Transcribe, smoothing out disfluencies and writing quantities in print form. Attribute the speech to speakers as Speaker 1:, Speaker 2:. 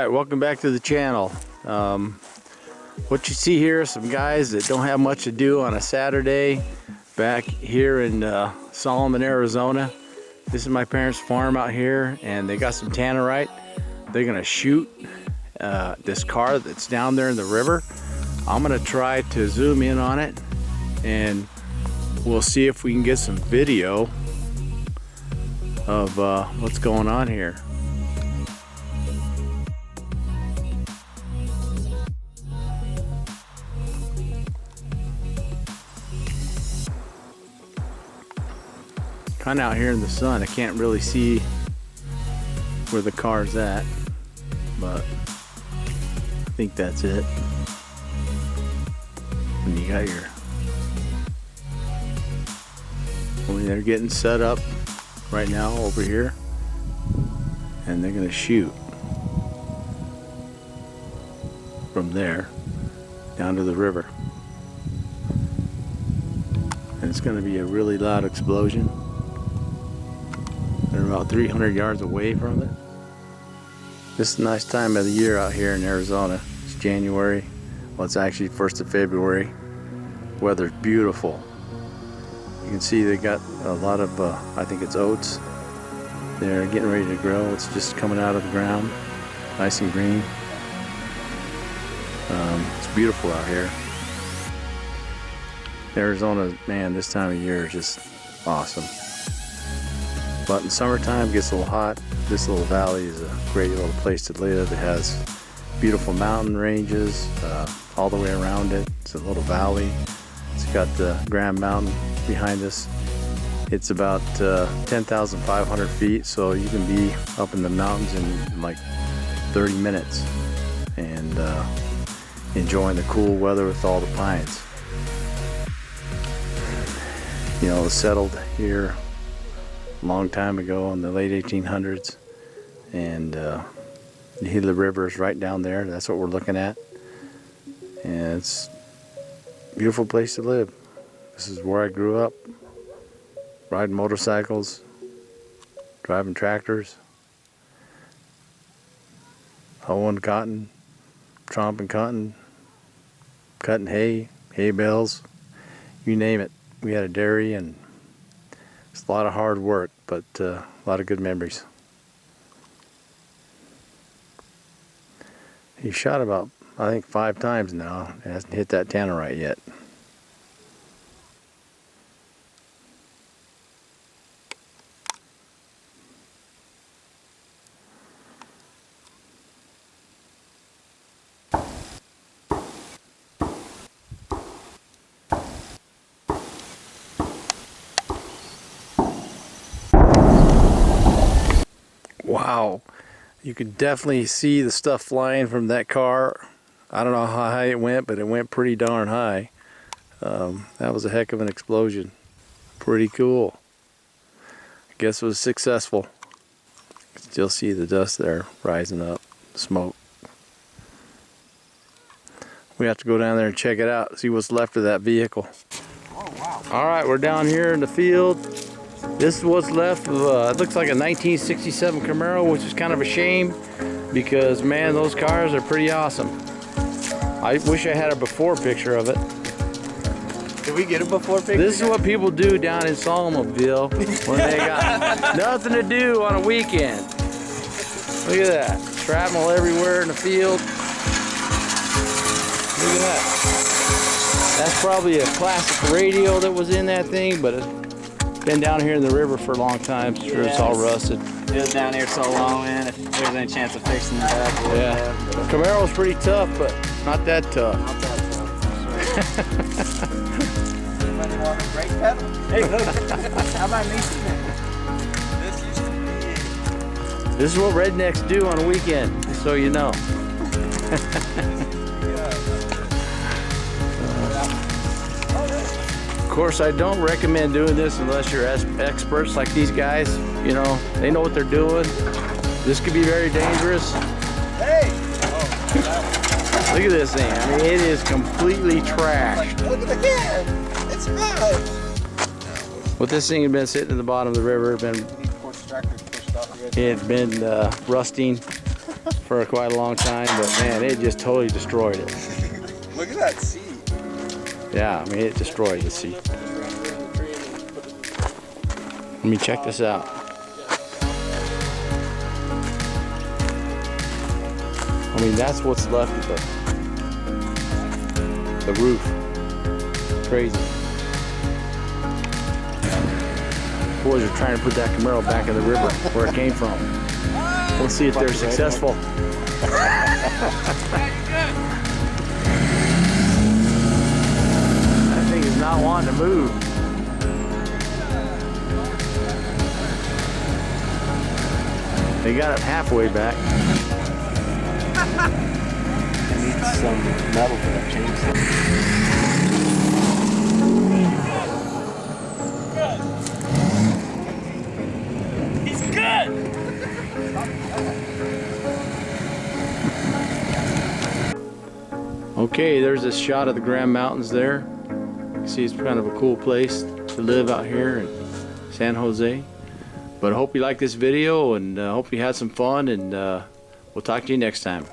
Speaker 1: Alright, welcome back to the channel. What you see here are some guys that don't have much to do on a Saturday back here in Solomon, Arizona. This is my parents' farm out here, and they got some Tannerite. They're gonna shoot this car that's down there in the river. I'm gonna try to zoom in on it, and we'll see if we can get some video of what's going on here. Kind of out here in the sun, I can't really see where the car's at, but I think that's it. And you got your, they're getting set up right now over here, and they're gonna shoot from there down to the river, and it's gonna be a really loud explosion. They're about 300 yards away from it. This is a nice time of the year out here in Arizona. It's January. Well, it's actually 1st of February. Weather's beautiful. You can see they got a lot of, I think it's oats. They're getting ready to grow. It's just coming out of the ground. Nice and green. It's beautiful out here. Arizona, man, this time of year is just awesome. But in summertime, it gets a little hot. This little valley is a great little place to live. It has beautiful mountain ranges all the way around it. It's a little valley. It's got the Grand Mountain behind us. It's about 10,500 feet, so you can be up in the mountains in like 30 minutes and enjoying the cool weather with all the pines. You know, it was settled here a long time ago in the late 1800s, and the Gila River is right down there. That's what we're looking at, and it's a beautiful place to live. This is where I grew up, riding motorcycles, driving tractors, hoeing cotton, tromping cotton, cutting hay, hay bales, you name it. We had a dairy, and it's a lot of hard work, but a lot of good memories. He shot about, I think, 5 times now. It hasn't hit that Tannerite yet. Wow, you could definitely see the stuff flying from that car. I don't know how high it went, but it went pretty darn high. That was a heck of an explosion. Pretty cool. I guess it was successful. Still see the dust there rising up, smoke. We have to go down there and check it out, see what's left of that vehicle.
Speaker 2: Oh, wow.
Speaker 1: All right, we're down here in the field. This is what's left of, it looks like a 1967 Camaro, which is kind of a shame because, man, those cars are pretty awesome. I wish I had a before picture of it.
Speaker 2: Did we get a before picture?
Speaker 1: This is what people do down in Solomonville when they got nothing to do on a weekend. Look at that. Shrapnel everywhere in the field. Look at that. That's probably a classic radio that was in that thing, but it's been down here in the river for a long time. I'm sure it's all rusted.
Speaker 2: It was down here so long, man. If there's any chance of fixing that,
Speaker 1: yeah. Camaro's pretty tough, but not that tough.
Speaker 2: Not that tough. Anybody want a brake pedal? Hey, look. How about me? This used to be.
Speaker 1: This is what rednecks do on a weekend, just so you know. Of course, I don't recommend doing this unless you're experts like these guys. You know, they know what they're doing. This could be very dangerous.
Speaker 2: Hey! Oh,
Speaker 1: look at this thing. I mean, it is completely trashed.
Speaker 2: Look at the can. It's nice.
Speaker 1: But this thing had been sitting in the bottom of the river, it had been rusting for quite a long time, but man, it just totally destroyed it.
Speaker 2: Look at that seat.
Speaker 1: Yeah, I mean, it destroyed the seat. Let me check this out. I mean, that's what's left of the roof. Crazy. Boys are trying to put that Camaro back in the river where it came from. We'll see if they're successful. That thing is not wanting to move. They got it halfway back.
Speaker 2: I need some metal for that chainsaw. He's good!
Speaker 1: Okay, there's a shot of the Grand Mountains there. You can see it's kind of a cool place to live out here in San Jose. But I hope you like this video, and hope you had some fun, and we'll talk to you next time.